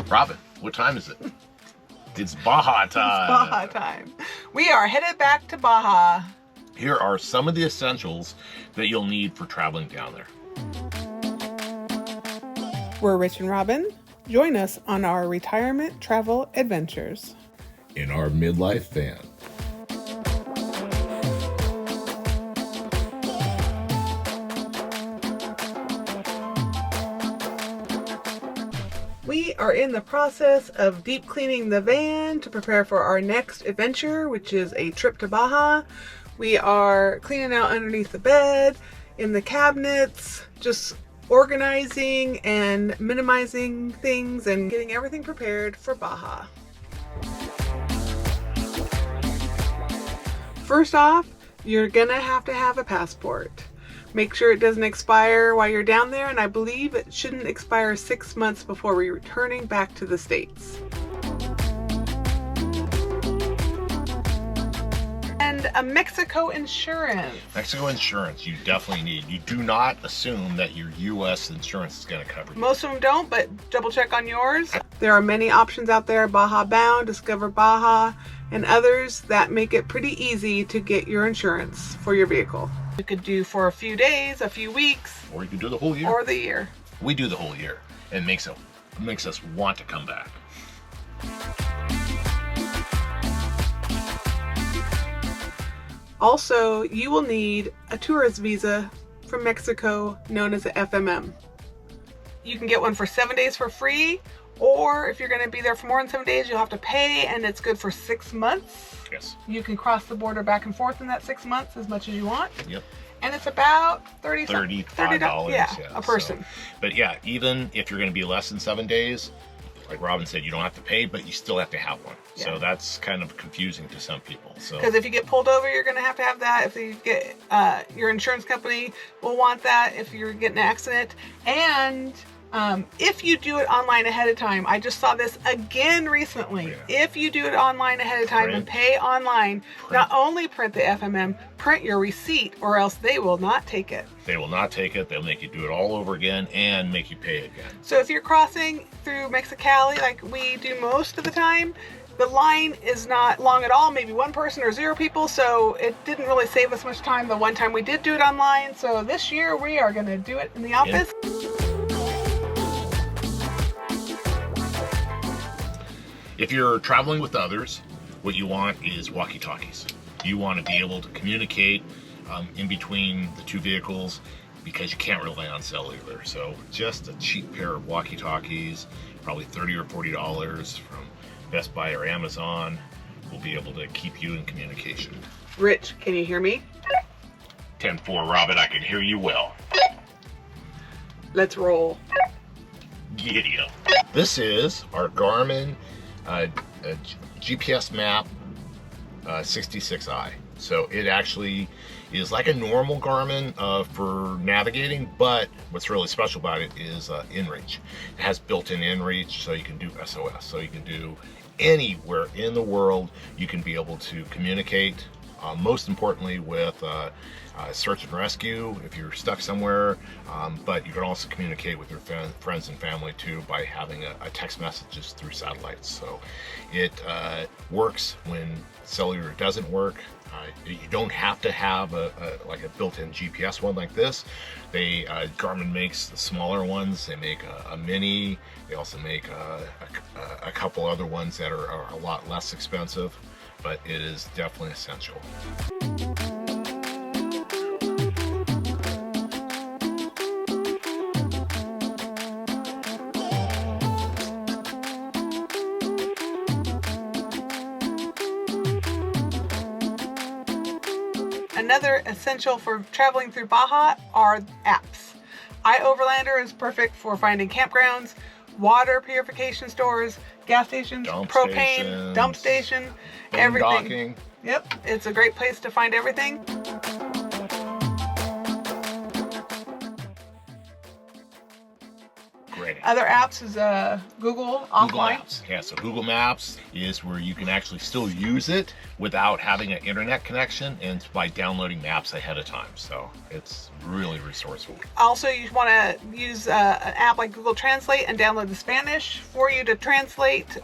Robin, what time is it? It's Baja time. It's Baja time. We are headed back to Baja. Here are some of the essentials that you'll need for traveling down there. We're Rich and Robin. Join us on our retirement travel adventures. In our Midlife van. We are in the process of deep cleaning the van to prepare for our next adventure, which is a trip to Baja. We are cleaning out underneath the bed, in the cabinets, just organizing and minimizing things and getting everything prepared for Baja. First off, you're gonna have to have a passport. Make sure it doesn't expire while you're down there, and I believe it shouldn't expire 6 months before we're returning back to the States. And a Mexico insurance. Mexico insurance you definitely need. You do not assume that your U.S. insurance is going to cover you. Most of them don't, but double check on yours. There are many options out there, Baja Bound, Discover Baja, and others that make it pretty easy to get your insurance for your vehicle. You could do for a few days, a few weeks. Or you could do the whole year. Or the year. We do the whole year. It makes us want to come back. Also, you will need a tourist visa from Mexico known as a FMM. You can get one for 7 days for free, or if you're going to be there for more than 7 days, you'll have to pay, and it's good for 6 months. Yes. You can cross the border back and forth in that 6 months as much as you want. Yep. And it's about $35 yeah, a person. So, but yeah, even if you're going to be less than 7 days, like Robin said, you don't have to pay, but you still have to have one. Yeah. So that's kind of confusing to some people. So because if you get pulled over, you're going to have that. If you get your insurance company will want that if you're getting an accident. And if you do it online ahead of time, I just saw this again recently. Yeah. If you do it online ahead of time and pay online, not only print the FMM, print your receipt, or else they will not take it. They will not take it. They'll make you do it all over again and make you pay again. So if you're crossing through Mexicali, like we do most of the time, the line is not long at all, maybe one person or 0 people, so it didn't really save us much time the one time we did do it online. So this year we are going to do it in the office. Yeah. If you're traveling with others, what you want is walkie talkies. You want to be able to communicate in between the two vehicles because you can't rely on cellular. So just a cheap pair of walkie talkies, probably $30 or $40 from Best Buy or Amazon, will be able to keep you in communication. Rich, can you hear me? 10-4, Robin, I can hear you well. Let's roll. Giddy up. This is our Garmin GPS map 66i. So it actually is like a normal Garmin for navigating, but what's really special about it is Inreach. It has built-in Inreach, so you can do SOS. So you can do anywhere in the world. You can be able to communicate, most importantly with search and rescue if you're stuck somewhere, but you can also communicate with your friends and family too by having a text messages through satellites. So it works when cellular doesn't work. You don't have to have a built-in GPS one like this. Garmin makes the smaller ones. They make a mini. They also make a couple other ones that are a lot less expensive, but it is definitely essential. Another essential for traveling through Baja are apps. iOverlander is perfect for finding campgrounds, water purification stores, gas stations, propane, dump station, everything. Docking. Yep, it's a great place to find everything. Great Other apps is Google offline. Google Maps. Yeah, so Google Maps is where you can actually still use it without having an internet connection and by downloading maps ahead of time. So it's really resourceful. Also, you want to use an app like Google Translate and download the Spanish for you to translate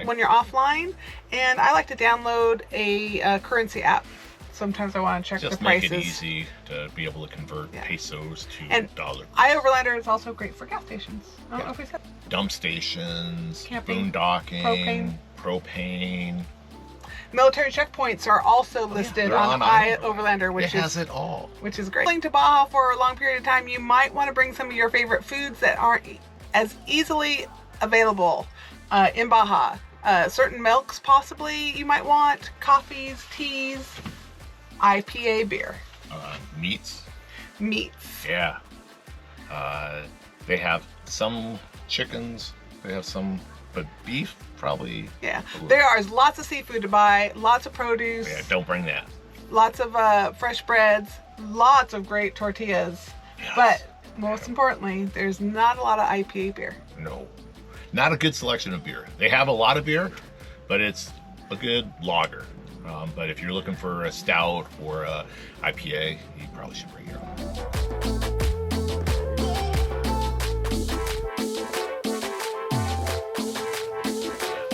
when you're offline. And I like to download a currency app. Sometimes I want to check the prices. Just make it easy to be able to convert pesos to dollars. iOverlander is also great for gas stations. I don't know if we said that. Dump stations, Camping, boondocking, propane. Military checkpoints are also listed on iOverlander, which has it all. Which is great. Going to Baja for a long period of time, you might want to bring some of your favorite foods that aren't as easily available in Baja. Certain milks, possibly you might want, coffees, teas, IPA beer. Meats. Yeah. They have some chickens. They have some, but beef probably. Yeah. There are lots of seafood to buy, lots of produce. Yeah, don't bring that. Lots of fresh breads, lots of great tortillas. Yes. But most importantly, there's not a lot of IPA beer. No. Not a good selection of beer. They have a lot of beer, but it's a good lager. But if you're looking for a stout or a IPA, you probably should bring your own.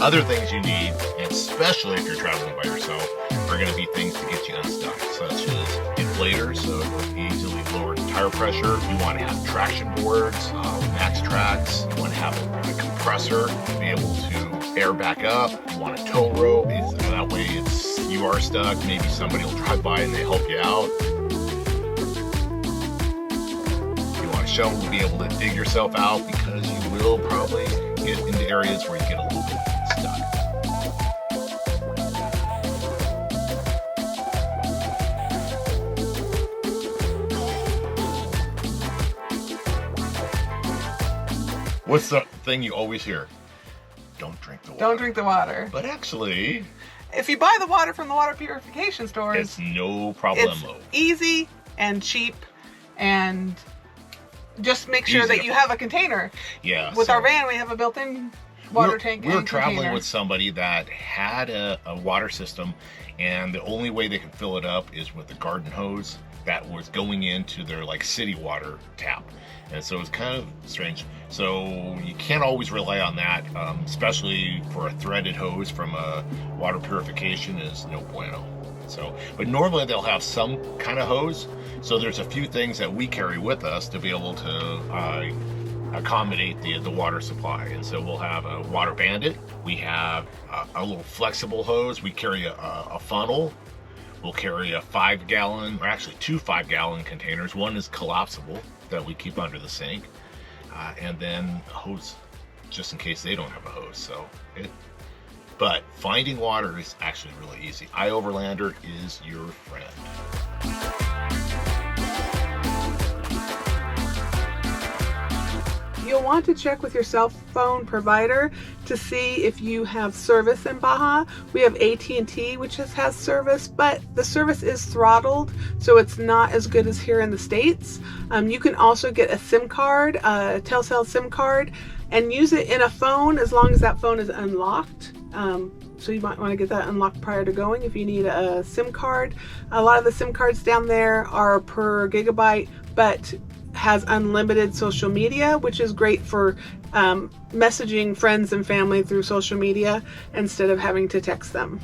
Other things you need, especially if you're traveling by yourself, are going to be things to get you unstuck, such as inflators, so easily lower tire pressure. You want to have traction boards, max tracks. You want to have a compressor to be able to air back up. You want a tow rope, that way you are stuck. Maybe somebody will drive by and they help you out. You want a shovel to be able to dig yourself out, because you will probably get into areas where you get a little bit stuck. What's the thing you always hear? Don't drink the water. Don't drink the water. But actually, if you buy the water from the water purification stores, it's no problemo. It's easy and cheap, and just make sure that you have a container. Yeah. With our van, we have a built-in water tank. We were traveling with somebody that had a water system, and the only way they could fill it up is with the garden hose that was going into their city water tap. And so it's kind of strange. So you can't always rely on that, especially for a threaded hose from a water purification is no bueno. So, but normally they'll have some kind of hose. So there's a few things that we carry with us to be able to accommodate the water supply. And so we'll have a water bandit. We have a little flexible hose. We carry a funnel. We'll carry a 5-gallon, or actually 2 5-gallon containers. One is collapsible that we keep under the sink, and then a hose just in case they don't have a hose. But finding water is actually really easy. iOverlander is your friend. You'll want to check with your cell phone provider to see if you have service in Baja. We have AT&T, which has service, but the service is throttled, so it's not as good as here in the States. You can also get a SIM card, a Telcel SIM card, and use it in a phone as long as that phone is unlocked. So you might want to get that unlocked prior to going if you need a SIM card. A lot of the SIM cards down there are per gigabyte, but has unlimited social media, which is great for messaging friends and family through social media instead of having to text them.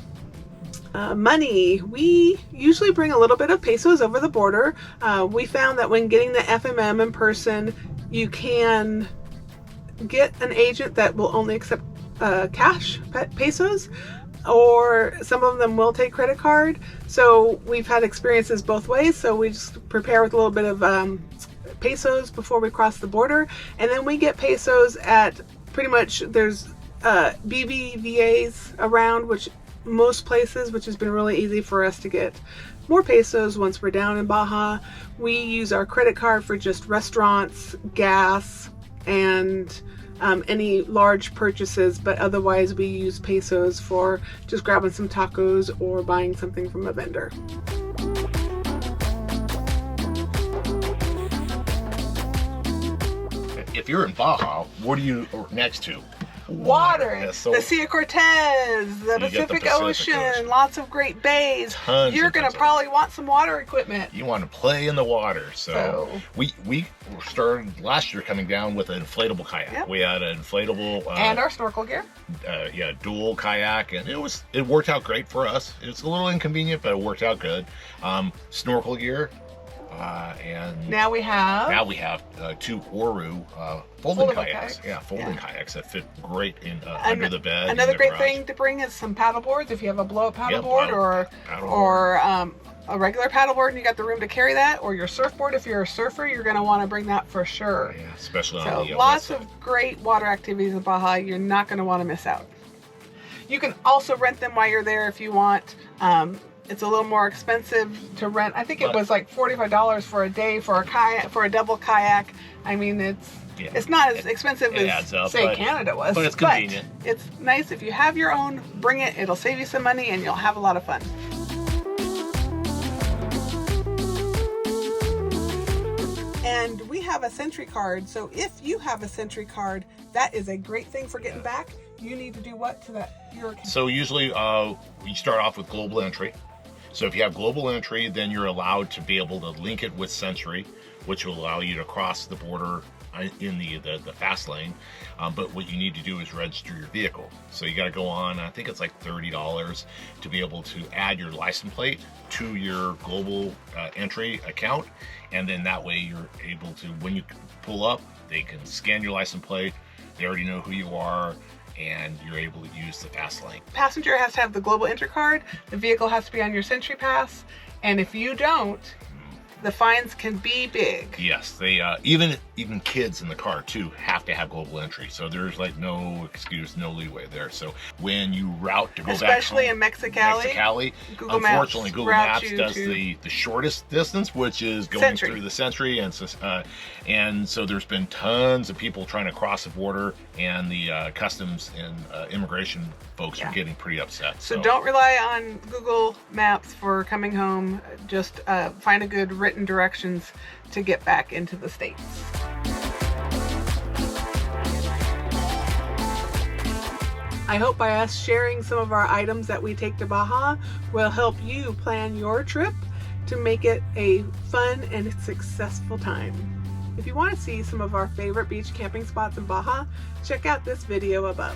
Money. We usually bring a little bit of pesos over the border. We found that when getting the FMM in person, you can get an agent that will only accept cash pesos, or some of them will take credit card. So we've had experiences both ways. So we just prepare with a little bit of pesos before we cross the border, and then we get pesos at pretty much, there's BBVAs around, which most places, which has been really easy for us to get more pesos once we're down in Baja. We use our credit card for just restaurants, gas, and any large purchases, but otherwise we use pesos for just grabbing some tacos or buying something from a vendor. if you're in Baja, what are you next to? Water. Yeah, so the Sea of Cortez, the Pacific Ocean, lots of great bays. You're going to probably want some water equipment. You want to play in the water. So we started last year coming down with an inflatable kayak. Yep. We had an inflatable and our snorkel gear. Yeah, dual kayak, and it worked out great for us. It's a little inconvenient, but it worked out good. Snorkel gear. And now we have two Oru folding kayaks. Yeah, folding kayaks that fit great in under the bed. Another great thing to bring is some paddle boards. If you have a blow-up paddle board or a regular paddle board and you got the room to carry that, or your surfboard, if you're a surfer, you're going to want to bring that for sure. Yeah, especially on the lots of great water activities in Baja. You're not going to want to miss out. You can also rent them while you're there if you want. It's a little more expensive to rent. I think it was like $45 for a day for a kayak, for a double kayak. I mean, it's not as expensive as say Canada was, but it's convenient. But it's nice if you have your own. Bring it. It'll save you some money, and you'll have a lot of fun. And we have a Sentri card. So if you have a Sentri card, that is a great thing for getting back. You need to do what to that? So usually you start off with global entry. So if you have global entry, then you're allowed to be able to link it with Sentri, which will allow you to cross the border in the fast lane. But what you need to do is register your vehicle. So you got to go on, I think it's like $30 to be able to add your license plate to your global entry account. And then that way you're able to, when you pull up, they can scan your license plate. They already know who you are, and you're able to use the fast lane. Passenger has to have the global entry card. The vehicle has to be on your Sentri pass. And if you don't, the fines can be big. Yes, they even kids in the car too have to have global entry. So there's like no excuse, no leeway there. So when you route to go especially back home, in Mexicali, unfortunately Google Maps does the shortest distance, which is going through the Sentri, and so there's been tons of people trying to cross the border, and the customs and immigration folks are getting pretty upset. So don't rely on Google Maps for coming home. Just find a good written directions to get back into the States. I hope by us sharing some of our items that we take to Baja will help you plan your trip to make it a fun and successful time. If you want to see some of our favorite beach camping spots in Baja, check out this video above.